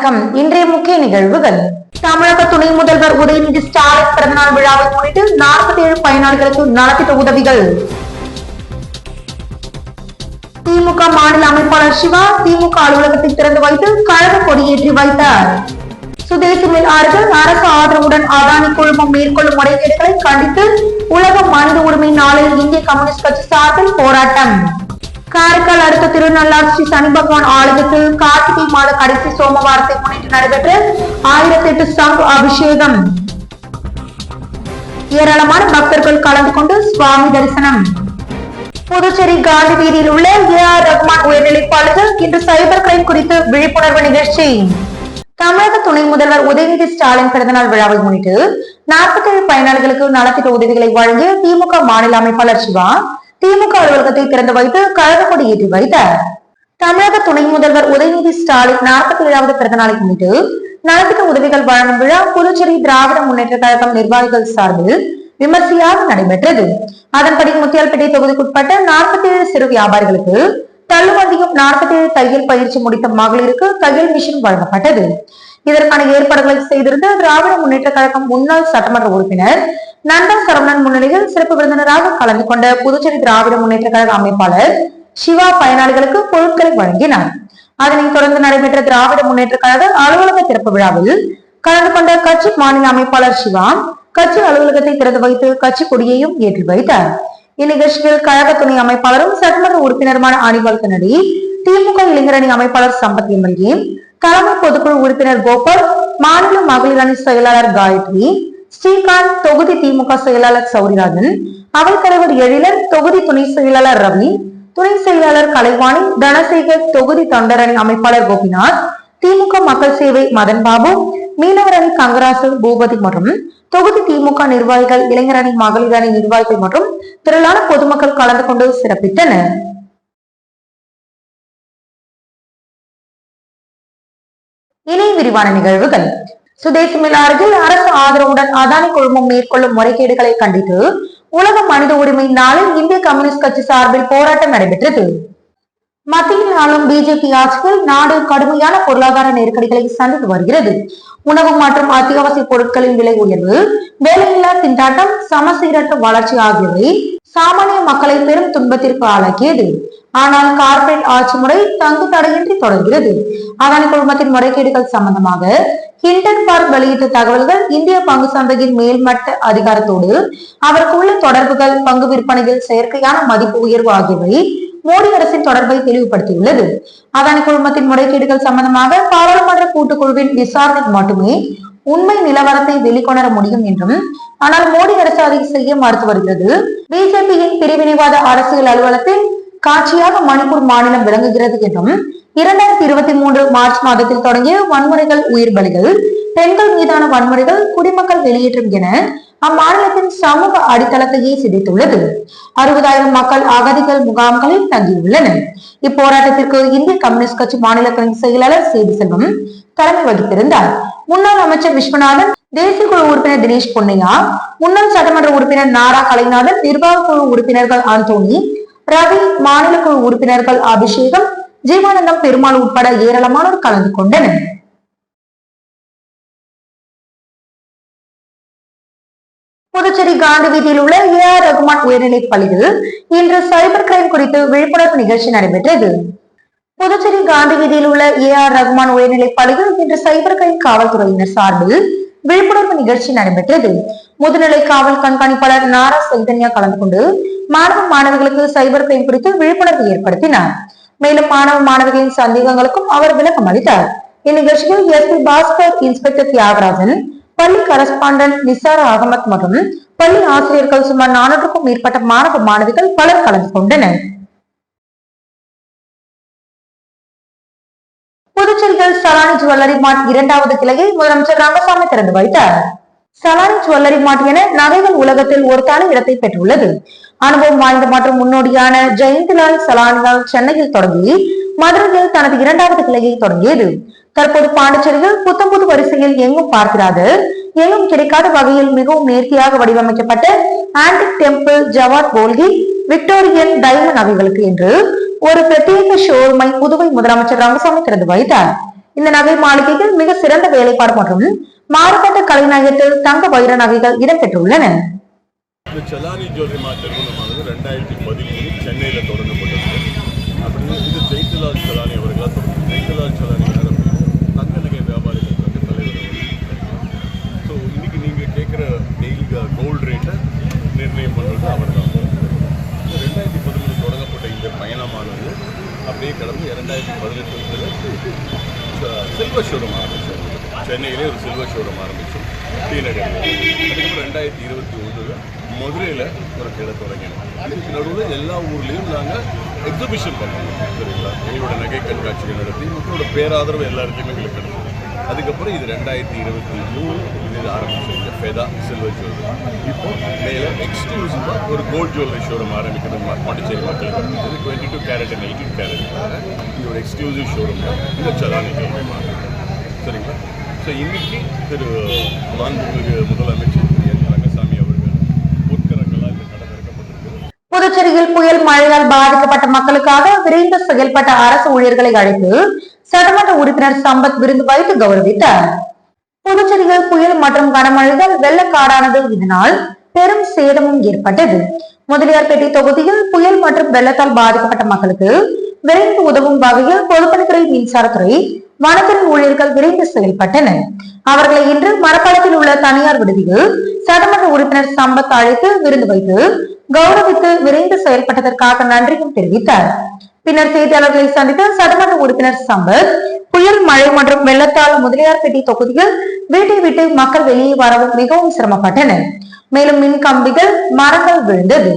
வணக்கம். இன்றைய முக்கிய நிகழ்வுகள். தமிழக துணை முதல்வர் உதயநிதி ஸ்டாலின் பிறந்தநாள் விழாவை முன்னிட்டு 47 பயனாளிகளுக்கு நலத்திட்ட உதவிகள். திமுக மாநில அமைப்பாளர் சிவா திமுக அலுவலகத்தை திறந்து வைத்து கழக கொடியேற்றி வைத்தார். சுதேசி மில் அருகில் அரசு ஆதரவுடன் அதானி குழுமம் மேற்கொள்ளும் முறைகேடுகளை கண்டித்து உலக மனித உரிமை நாளில் இந்திய கம்யூனிஸ்ட் கட்சி சார்பில் போராட்டம். காரைக்கால் அடுத்த திருநள்ளார் ஸ்ரீ சனி பகவான் ஆலயத்தில் கார்த்திகை மாத கடைசி சோமவாரத்தை முன்னிட்டு நடைபெற்ற 1008 சங்கு அபிஷேகம். ஏராளமான பக்தர்கள் கலந்து கொண்டு சுவாமி தரிசனம். புதுச்சேரி காந்தி வீதியில் உள்ள ஏஆர் ரஹ்மான் உயர்நிலைப் பள்ளியில் இன்று சைபர் கிரைம் குறித்து விழிப்புணர்வு நிகழ்ச்சி. தமிழக துணை முதல்வர் உதயநிதி ஸ்டாலின் பிறந்தநாள் விழாவை முன்னிட்டு 47 பயனாளிகளுக்கு நலத்திட்ட உதவிகளை வழங்கிய திமுக மாநில அமைப்பாளர் சிவா திமுக அலுவலகத்தை திறந்து வைத்து கழக கொடி ஏற்றி வைத்தார். தமிழக துணை முதல்வர் உதயநிதி ஸ்டாலின் 47வது பிறந்த நாளை முன்னிட்டு நலத்திட்ட உதவிகள் வழங்கும் விழா புதுச்சேரி திராவிட முன்னேற்ற கழகம் நிர்வாகிகள் சார்பில் விமர்சையாக நடைபெற்றது. அதன்படி முத்தியால்பேட்டை தொகுதிக்குட்பட்ட 47 சிறு வியாபாரிகளுக்கு தள்ளுவண்டியும் 47 தையல் பயிற்சி முடித்த மகளிருக்கு தையல் மிஷின் வழங்கப்பட்டது. இதற்கான ஏற்பாடுகளை செய்திருந்த திராவிட முன்னேற்ற கழகம் முன்னாள் சட்டமன்ற உறுப்பினர் நந்தா சரவணன் முன்னிலையில் சிறப்பு விருந்தினராக கலந்து கொண்ட புதுச்சேரி திராவிட முன்னேற்ற கழக அமைப்பாளர் சிவா பயனாளிகளுக்கு பொருட்களை வழங்கினார். அதனைத் தொடர்ந்து நடைபெற்ற திராவிட முன்னேற்ற கழக அலுவலக திறப்பு விழாவில் கலந்து கொண்ட கட்சி மாநில அமைப்பாளர் சிவா கட்சி அலுவலகத்தை திறந்து வைத்து கட்சி கொடியையும் ஏற்றி வைத்தார். இந்நிகழ்ச்சியில் கழக துணை அமைப்பாளரும் சட்டமன்ற உறுப்பினருமான அனிவால் கன்னடி, திமுக இளைஞரணி அமைப்பாளர் சம்பத் எம்எல்ஏ, தலைமை பொதுக்குழு உறுப்பினர் கோபால், மாநில மகளிர் அணி செயலாளர் காயத்ரி, ஸ்ரீகாந்த், தொகுதி திமுக செயலாளர் சௌரிராஜன், அவைத்தலைவர் எழிலர், தொகுதி துணை செயலாளர் ரவி, துணை செயலாளர் கலைவாணி, தனசேகர், தொகுதி தொண்டரணி அமைப்பாளர் கோபிநாத், திமுக மக்கள் சேவை மதன் பாபு, மீனவர் அணி கங்கராசு பூபதி மற்றும் தொகுதி திமுக நிர்வாகிகள், இளைஞர் அணி மகளிர் அணி நிர்வாகிகள் மற்றும் திரளான பொதுமக்கள் கலந்து கொண்டு சிறப்பித்தனர். இனி விரிவான நிகழ்வுகள். சுதேசி மில் அருகில் அரசு ஆதரவுடன் அதானி குழுமம் மேற்கொள்ளும் முறைகேடுகளை கண்டித்து உலக மனித உரிமை நாளில் இந்திய கம்யூனிஸ்ட் கட்சி சார்பில் போராட்டம் நடைபெற்றது. மத்தியில் ஆளும் பிஜேபி ஆட்சியில் நாடு கடுமையான பொருளாதார நெருக்கடிகளை சந்தித்து வருகிறது. உணவு மற்றும் அத்தியாவசிய பொருட்களின் விலை உயர்வு, வேலையில்லா திண்டாட்டம், சமசீரற்ற வளர்ச்சி ஆகியவை சாமானிய மக்களை பெரும் துன்பத்திற்கு ஆளாக்கியது. ஆனால் கார்ப்பரேட் ஆட்சி முறை தங்கு தடையின்றி தொடர்கிறது. அதானி குழுமத்தின் முறைகேடுகள் சம்பந்தமாக ஹிண்டன்பர்க் வெளியிட்ட தகவல்கள் இந்திய பங்கு சந்தையின் மேல்மட்ட அதிகாரத்தோடு அவருக்கு உள்ள தொடர்புகள், பங்கு விற்பனையில் செயற்கையான மதிப்பு உயர்வு ஆகியவை மோடி அரசின் தொடர்பை தெளிவுபடுத்தியுள்ளது. அதானி குழுமத்தின் முறைகேடுகள் சம்பந்தமாக பாராளுமன்ற கூட்டுக்குழுவின் விசாரணை மட்டுமே உண்மை நிலவரத்தை வெளிக்கொணர முடியும் என்றும், ஆனால் மோடி அரசு அதை செய்ய மறுத்து வருகிறது. பிஜேபியின் பிரிவினைவாத அரசியல் அலுவலகத்தில் காட்சியாக மணிப்பூர் மாநிலம் விளங்குகிறது என்றும், 2023 மார்ச் மாதத்தில் தொடங்கிய வன்முறைகள், உயிர் பலிகள், பெண்கள் மீதான வன்முறைகள், குடிமக்கள் வெளியேற்றம் என அம்மாநிலத்தின் சமூக அடித்தளத்தையே சிதைத்துள்ளது. 60,000 மக்கள் அகதிகள் முகாம்களில் தங்கியுள்ளனர். இப்போராட்டத்திற்கு இந்திய கம்யூனிஸ்ட் கட்சி மாநில துணை செயலாளர் சேது செல்வம் தலைமை வகித்திருந்தார். முன்னாள் அமைச்சர் விஸ்வநாதன், தேசிய குழு உறுப்பினர் தினேஷ் பொன்னையா, முன்னாள் சட்டமன்ற உறுப்பினர் நாரா கலைநாதன், நிர்வாக குழு உறுப்பினர்கள் அந்தோனி, ரவி, மாநில குழு உறுப்பினர்கள் அபிஷேகம், ஜீவானந்தம் பெருமாள் உட்பட ஏராளமானோர் கலந்து கொண்டனர். புதுச்சேரி காந்தி வீதியில் உள்ள ஏஆர் ரஹ்மான் உயர்நிலைப் பள்ளியில் இன்று சைபர் கிரைம் குறித்து விழிப்புணர்வு நிகழ்ச்சி நடைபெற்றது. புதுச்சேரி காந்தி வீதியில் உள்ள ஏஆர் ரஹ்மான் உயர்நிலைப் பள்ளியில் இன்று சைபர் கிரைம் காவல்துறையினர் சார்பில் விழிப்புணர்வு நிகழ்ச்சி நடைபெற்றது. முதுநிலை காவல் கண்காணிப்பாளர் நாரா சைதன்யா கலந்து கொண்டு மாணவ மாணவிகளுக்கு சைபர் கிரைம் குறித்து விழிப்புணர்வு ஏற்படுத்தினார். மேலும் மாணவ மாணவிகளின் சந்தேகங்களுக்கும் அவர் விளக்கம் அளித்தார். இந்நிகழ்ச்சியில் எஸ்பி பாஸ்கர், இன்ஸ்பெக்டர் தியாகராஜன், பள்ளி கரஸ்பாண்டன்ட் நிசார் அகமத் மற்றும் பள்ளி ஆசிரியர்கள் சுமார் 400க்கும் மேற்பட்ட மாணவ மாணவிகள் பலர் கலந்து கொண்டனர். புதுச்சேரியில் சலானி ஜுவல்லரி மார்ட் 2வது கிளையை முதலமைச்சர் ரங்கசாமி திறந்து வைத்தார். சலானி ஜுவல்லரி மார்ட் என நகைகள் உலகத்தில் ஒரு தனி இடத்தை பெற்றுள்ளது. அனுபவம் வாய்ந்த மற்றும் முன்னோடியான ஜெயந்திலால் சலானியால் சென்னையில் தொடங்கி மதுரையில் தனது 2வது கிளையை தொடங்கியது. தற்போது பாண்டிச்சேரியில் புத்தம்புது வரிசையில் எங்கும் பார்க்கிறாத, எங்கும் கிடைக்காத வகையில் மிகவும் நேர்த்தியாக வடிவமைக்கப்பட்ட ஆன்டிக் டெம்பிள், ஜவாட் போல்கி, விக்டோரியன் டைமண்ட் நகைகளுக்கு என்று ஒரு பிரத்யேக ஷோரூமை புதுவை முதலமைச்சர் ரங்கசாமி திறந்து வைத்தார். இந்த நகை மாளிகைகள் மிக சிறந்த வேலைப்பாடு மற்றும் மாறுபட்ட கலைநயத்தில் தங்க வைர நகைகள் இடம்பெற்றுள்ளன. செலானி ஜுவல்லரி மார்ட் நிறுவனமானது 2013 சென்னையில் தொடங்கப்பட்டது. அப்படின்னு இது ஜெய்தலால் செலானி அவர்களால் ஜெய்தலால் செலானி தங்க நகை வியாபாரிகள் சங்க தலைவர். ஸோ இன்னைக்கு நீங்கள் கேட்குற டெய்லி கோல்டு ரேட்டை நிர்ணயம் பண்ணுறது அவர் தான். 2013 தொடங்கப்பட்ட இந்த பயணமானது அப்படியே கடந்து 2018 சில்வர் ஷோரூம் ஆரம்பித்தோம். சென்னையிலே ஒரு சில்வர் ஷோரூம் ஆரம்பித்தோம் டி நகரில். அதுக்கப்புறம் 2021 மதுரையில் ஒரு கிளை தொடங்கினோம். இதுக்கு நடுவில் எல்லா ஊர்லேயும் நாங்கள் எக்ஸிபிஷன் பண்ணோம். சரிங்களா, எங்களோட நகை கண்காட்சிகள் நடத்தி மக்களோட பேராதரவு எல்லாருக்குமே எங்களுக்கு கிடைக்கும். அதுக்கப்புறம் இது 2023 இது ஆரம்பிச்சிருக்க ஃபெதா சில்வர் ஜுவல்லரி. இப்போ மேலே எக்ஸ்க்ளூசிவாக ஒரு கோல்ட் ஜுவல்லரி ஷோரூம் ஆரம்பிக்கிறது பாண்டிச்சேரி மக்களுக்கு. இது 22 கேரட் அண்ட் 18 கேரட் இது ஒரு எக்ஸ்க்ளூசிவ் ஷோரூம் தான் இந்த செலானி ஜுவல்லரி மார்க்கெட். சரிங்களா. ஸோ இன்னைக்கு திரு மாண்புமிகு முதலமைச்சர் ரங்கசாமி அவர்கள் பொற்கரங்களால் இந்த கடை திறக்கப்பட்டிருக்கிறது. புதுச்சேரியில் புயல் மழையால் பாதிக்கப்பட்ட மக்களுக்காக விரைந்து செயல்பட்ட அரசு ஊழியர்களை அழைத்து சட்டமன்ற உறுப்பினர் சம்பத் விருந்து வைத்து கௌரவித்தார். புதுச்சேரியில் புயல் மற்றும் கனமழையால் வெள்ளக்காடானது. இதனால் பெரும் சேதமும் ஏற்பட்டது. முதலியார்பேட்டை தொகுதியில் புயல் மற்றும் வெள்ளத்தால் பாதிக்கப்பட்ட மக்களுக்கு விரைந்து உதவும் வகையில் பொதுப்பணித்துறை, மின்சாரத்துறை, வனத்துறை ஊழியர்கள் விரைந்து செயல்பட்டனர். அவர்களை இன்று மரப்பாலத்தில் உள்ள தனியார் விடுதியில் சட்டமன்ற உறுப்பினர் சம்பத் அழைத்து விருந்து வைத்து கௌரவித்து விரைந்து செயல்பட்டதற்காக நன்றியும் தெரிவித்தார். பின்னர் செய்தியாளர்களை சந்தித்த சட்டமன்ற உறுப்பினர் சம்பத், புயல், மழை மற்றும் வெள்ளத்தால் முதலியார்பேட்டை தொகுதியில் வீட்டை விட்டு மக்கள் வெளியே வரவும் மிகவும் சிரமப்பட்டனர். மேலும் மின் கம்பிகள், மரங்கள் விழுந்தது.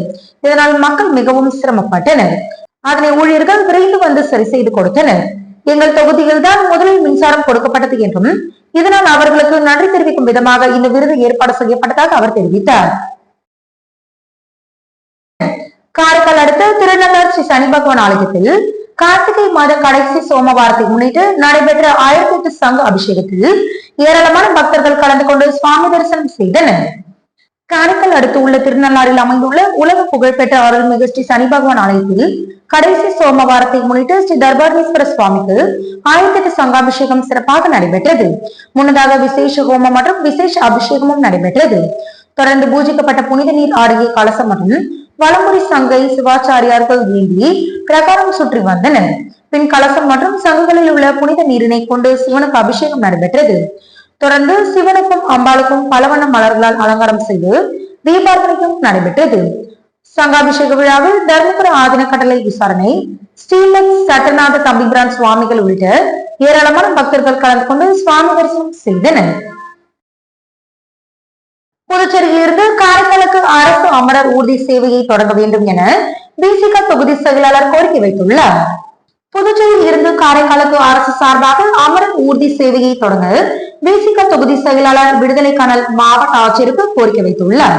இதனால் மக்கள் மிகவும் சிரமப்பட்டனர். அதனை ஊழியர்கள் விரைந்து வந்து சரி செய்து கொடுத்தனர். எங்கள் தொகுதியில் தான் முதலில் மின்சாரம் கொடுக்கப்பட்டது என்றும் இதனால் அவர்களுக்கு நன்றி தெரிவிக்கும் விதமாக இந்த விருது ஏற்பாடு செய்யப்பட்டதாக அவர் தெரிவித்தார். காரைக்கால் அடுத்த திருநள்ளார் ஸ்ரீ சனி பகவான் ஆலயத்தில் கார்த்திகை மாத கடைசி சோமவாரத்தை முன்னிட்டு நடைபெற்ற 1008 சங்கு அபிஷேகத்தில் ஏராளமான பக்தர்கள் கலந்து கொண்டு சுவாமி தரிசனம் செய்தனர். காரைக்கால் அடுத்து உள்ள திருநள்ளாறில் அமைந்துள்ள உலக புகழ்பெற்ற அருள்மிகு ஸ்ரீ சனி பகவான் ஆலயத்தில் கடைசி சோமவாரத்தை முன்னிட்டு ஸ்ரீ தர்பாரீஸ்வர சுவாமிக்கு 1008 சங்காபிஷேகம் சிறப்பாக நடைபெற்றது. முன்னதாக விசேஷ ஹோமம் மற்றும் விசேஷ அபிஷேகமும் நடைபெற்றது. தொடர்ந்து பூஜிக்கப்பட்ட புனித நீர் ஆடிய கலசம் மற்றும் வலம்புரி சங்கை சிவாச்சாரியார்கள் ஏந்தி பிரகாரம் சுற்றி வந்தனர். பின் கலசம் மற்றும் சங்குகளில் உள்ள புனித நீரினை கொண்டு சிவனுக்கு அபிஷேகம் நடைபெற்றது. தொடர்ந்து சிவனுக்கும் அம்பாளுக்கும் பலவண்ண மலர்களால் அலங்காரம் செய்து தீபார்த்தனையும் நடைபெற்றது. சங்காபிஷேக விழாவில் தர்மபுர ஆதின கட்டளை விசாரணை, ஸ்ரீலக் சட்டநாத தம்பிபிரான் சுவாமிகள் உள்ளிட்ட ஏராளமான பக்தர்கள் கலந்து கொண்டு சுவாமி தரிசனம் செய்தனர். புதுச்சேரியில் இருந்து காரைக்காலுக்கு அரசு அமரர் ஊர்தி சேவையை தொடங்க வேண்டும் என பிசிக தொகுதி செயலாளர் கோரிக்கை வைத்துள்ளார். புதுச்சேரியில் இருந்து காரைக்காலுக்கு அரசு சார்பாக அமரர் ஊர்தி சேவையை தொடங்க பிசிக தொகுதி செயலாளர் விடுதலை கனல் மாவட்ட ஆட்சியருக்கு கோரிக்கை வைத்துள்ளார்.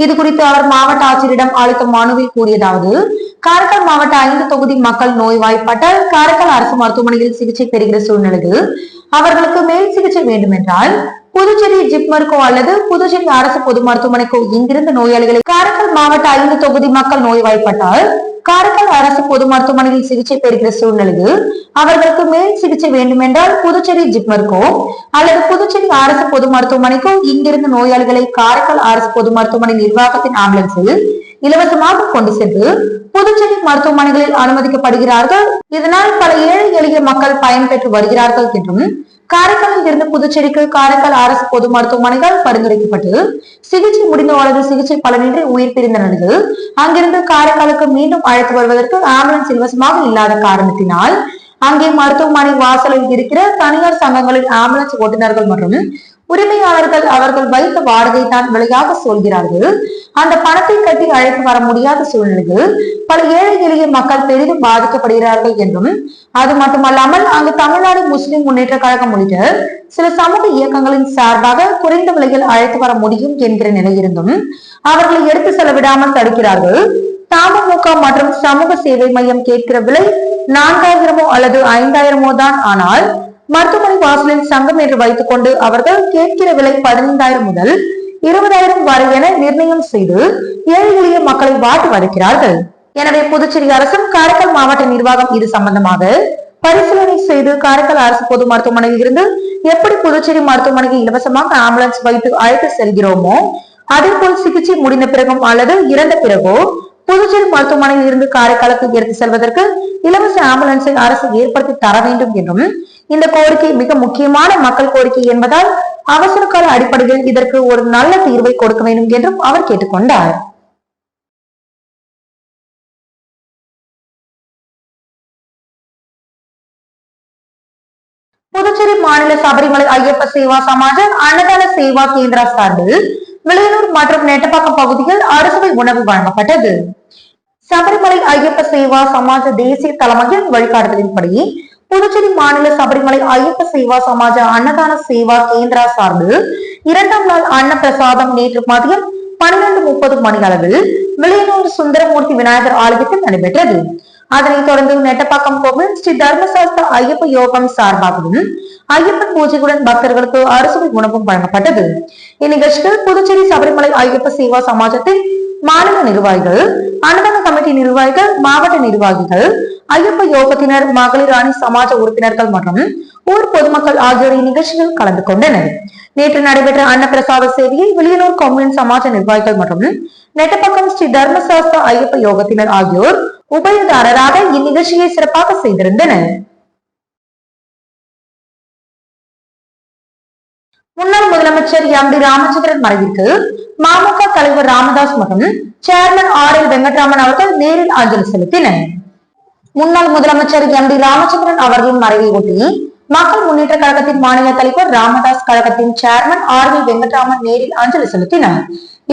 இது குறித்து அவர் மாவட்ட ஆட்சியரிடம் அளித்த மனுவில் கூறியதாவது, காரைக்கால் மாவட்ட 5 தொகுதி மக்கள் நோய்வாய்ப்பட்டால் காரைக்கால் அரசு மருத்துவமனையில் சிகிச்சை பெறுகிற சூழ்நிலையில் அவர்களுக்கு மேல் சிகிச்சை வேண்டும் என்றால் புதுச்சேரி ஜிப்மருக்கோ அல்லது புதுச்சேரி அரசு பொது மருத்துவமனைக்கோ இங்கிருந்த நோயாளிகளை காரைக்கால் மாவட்ட 5 தொகுதி மக்கள் நோய்வாய்ப்பட்டால் காரைக்கால் அரசு பொது மருத்துவமனையில் சிகிச்சை பெறுகிற சூழ்நிலையில் அவர்களுக்கு மேல் சிகிச்சை வேண்டும் என்றால் புதுச்சேரி ஜிப்மருக்கோ அல்லது புதுச்சேரி அரசு பொது மருத்துவமனைக்கோ இங்கிருந்து நோயாளிகளை காரைக்கால் அரசு பொது மருத்துவமனை நிர்வாகத்தின் ஆம்புலன்ஸில் இலவசமாக கொண்டு சென்று புதுச்சேரி மருத்துவமனைகளில் அனுமதிக்கப்படுகிறார்கள். இதனால் பல ஏழை எளிய மக்கள் பயன்பெற்று வருகிறார்கள் என்றும் காரைக்காலில் இருந்து புதுச்சேரிக்கு காரைக்கால் அரசு பொது மருத்துவமனைகள் பரிந்துரைக்கப்பட்டு சிகிச்சை முடிந்த அல்லது சிகிச்சை பலனின்றி உயிர் பிரிந்த நிலையில் அங்கிருந்து காரைக்காலுக்கு மீண்டும் அழைத்து வருவதற்கு ஆம்புலன்ஸ் இலவசமாக இல்லாத காரணத்தினால் அங்கே மருத்துவமனை வாசலில் இருக்கிற தனியார் சங்கங்களின் ஆம்புலன்ஸ் ஓட்டுநர்கள் மற்றும் உரிமையாளர்கள் அவர்கள் வைத்த வாடகை தான் விலையாக சொல்கிறார்கள். அந்த பணத்தை கட்டி அழைத்து வர முடியாத சூழ்நிலையில் பல ஏழை எளிய மக்கள் பெரிதும் பாதிக்கப்படுகிறார்கள் என்றும், அது மட்டுமல்லாமல் அங்கு தமிழ்நாடு முஸ்லிம் முன்னேற்ற கழகம் உள்ளிட்ட சில சமூக இயக்கங்களின் சார்பாக குறைந்த விலையில் அழைத்து வர முடியும் என்கிற நிலையிருந்தும் அவர்களை எடுத்து செலவிடாமல் தடுக்கிறார்கள். தமுமுக மற்றும் சமூக சேவை மையம் கேட்கிற விலை 4000 அல்லது 5000 தான். ஆனால் மருத்துவமனை வாசலில் சங்கம் என்று வைத்துக் கொண்டு அவர்கள் கேட்கிற விலை 15,000 முதல் 20,000 வரை என நிர்ணயம் செய்து ஏழை எளிய மக்களை வாட்டி வதைக்கிறார்கள். எனவே புதுச்சேரி அரசும் காரைக்கால் மாவட்ட நிர்வாகம் இது சம்பந்தமாக பரிசீலனை செய்து காரைக்கால் அரசு பொது மருத்துவமனையில் இருந்து எப்படி புதுச்சேரி மருத்துவமனைக்கு இலவசமாக ஆம்புலன்ஸ் வைத்து அழைத்து செல்கிறோமோ அதே போல் சிகிச்சை முடிந்த பிறகும் அல்லது இறந்த பிறகோ புதுச்சேரி மருத்துவமனையில் இருந்து காரைக்காலுக்கு எடுத்து செல்வதற்கு இலவச ஆம்புலன்ஸை அரசு ஏற்படுத்தி தர வேண்டும் என்றும் இந்த கோரிக்கை மிக முக்கியமான மக்கள் கோரிக்கை என்பதால் அவசர கால அடிப்படையில் இதற்கு ஒரு நல்ல தீர்வை கொடுக்க வேண்டும் என்றும் அவர் கேட்டுக்கொண்டார். புதுச்சேரி மாநில சபரிமலை ஐயப்ப சேவா சமாஜ அன்னதான சேவா கேந்திரா சார்பில் விளையூர் மற்றும் நெட்டப்பாக்கம் பகுதியில் அறுசுவை உணவு வழங்கப்பட்டது. சபரிமலை ஐயப்ப சேவா சமாஜ தேசிய தலைமையின் வழிகாட்டுதலின்படி புதுச்சேரி மாநில சபரிமலை ஐயப்ப சேவா சமாஜ அன்னதான சேவா கேந்திரா சார்பில் 2ஆம் நாள் அன்ன பிரசாதம் நேற்று மதியம் 12:30 மணி அளவில் விளையூர் சுந்தரமூர்த்தி விநாயகர் ஆலயத்தில் நடைபெற்றது. அதனைத் தொடர்ந்து நெட்டப்பாக்கம் கோவில் ஸ்ரீ தர்மசாஸ்திர ஐயப்ப யோகம் சார்பாகவும் ஐயப்பன் பூஜைகளுடன் பக்தர்களுக்கு அறுசுவை உணவும் வழங்கப்பட்டது. இந்நிகழ்ச்சியில் புதுச்சேரி சபரிமலை ஐயப்ப சேவா சமாஜத்தின் மாநில நிர்வாகிகள், அன்னதான கமிட்டி நிர்வாகிகள், மாவட்ட நிர்வாகிகள், ஐயப்ப யோகத்தினர், மகளிர் அணி சமாஜ உறுப்பினர்கள் மற்றும் ஊர் பொதுமக்கள் ஆகியோர் இந்நிகழ்ச்சியில் கலந்து கொண்டனர். நேற்று நடைபெற்ற அன்னப்பிரசாத சேவையை வில்லியனூர் கொம்யூன் சமாஜ நிர்வாகிகள் மற்றும் நெட்டப்பாக்கம் ஸ்ரீ தர்மசாஸ்திர ஐயப்ப யோகத்தினர் ஆகியோர் உபயதாரராக இந்நிகழ்ச்சியை சிறப்பாக செய்திருந்தனர். முன்னாள் முதலமைச்சர் எம் டி ராமச்சந்திரன் மறைவிற்கு மாமக தலைவர் ராமதாஸ் மற்றும் சேர்மன் ஆர்.எல். வெங்கட்ராமன் அவர்கள் நேரில் அஞ்சலி செலுத்தினர். முன்னாள் முதலமைச்சர் எம் டி ராமச்சந்திரன் அவர்களின் மறைவை ஒட்டி மக்கள் முன்னேற்ற கழகத்தின் மாநில தலைவர் ராமதாஸ், கழகத்தின் சேர்மன் ஆர்.எல். வெங்கட்ராமன் நேரில் அஞ்சலி செலுத்தினார்.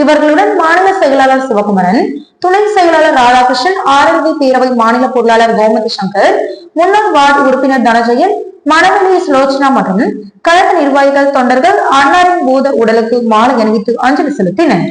இவர்களுடன் மாநில செயலாளர் சிவகுமரன், துணை செயலாளர் ராதாகிருஷ்ணன், ஆர்எல்வி பேரவை மாநில பொருளாளர் கோமதி சங்கர், முன்னாள் வார்டு உறுப்பினர் தனஜயன், மணவெளி சுலோச்சனா மற்றும் கழக நிர்வாகிகள், தொண்டர்கள் அன்னாரின் பூத உடலுக்கு மாலை அணிவித்து அஞ்சலி செலுத்தினர்.